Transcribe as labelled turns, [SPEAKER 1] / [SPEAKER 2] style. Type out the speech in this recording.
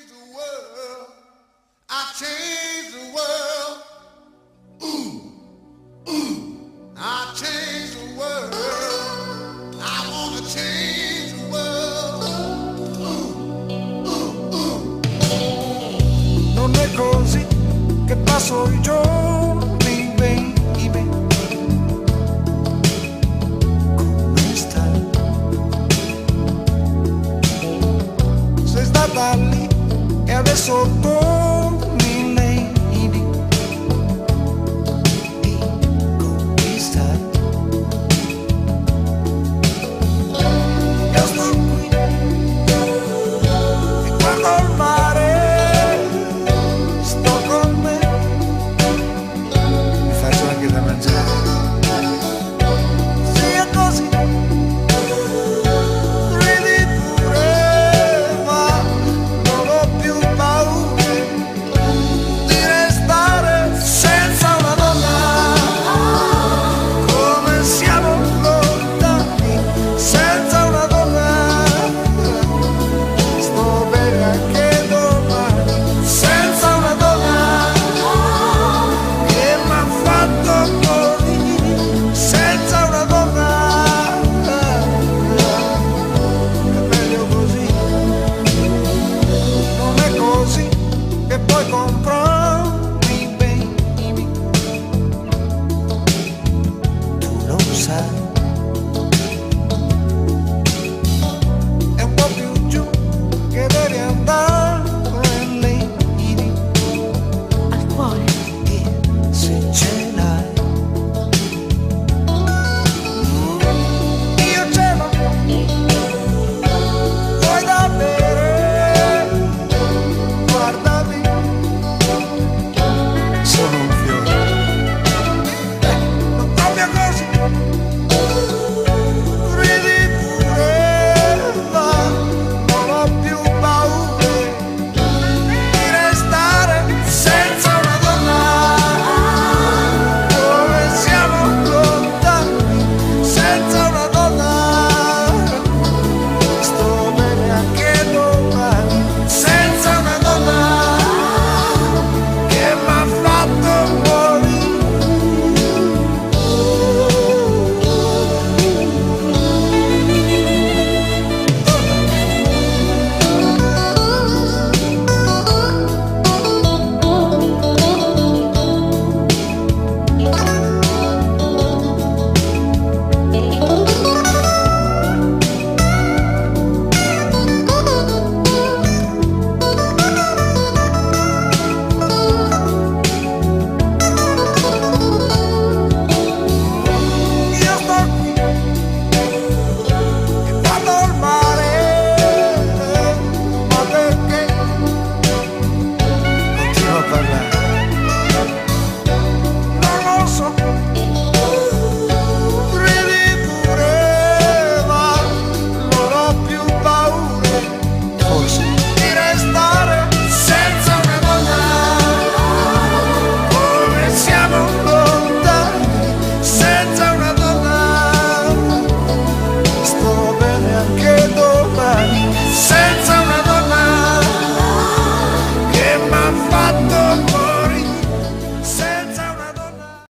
[SPEAKER 1] the world. I change the world. Ooh, ooh. I change the world. I wanna change the world.
[SPEAKER 2] Non è così che passo i giorni, baby. Come stai? Sei stata lì e adesso torni, lady. Come stai? Io sto qui e guardo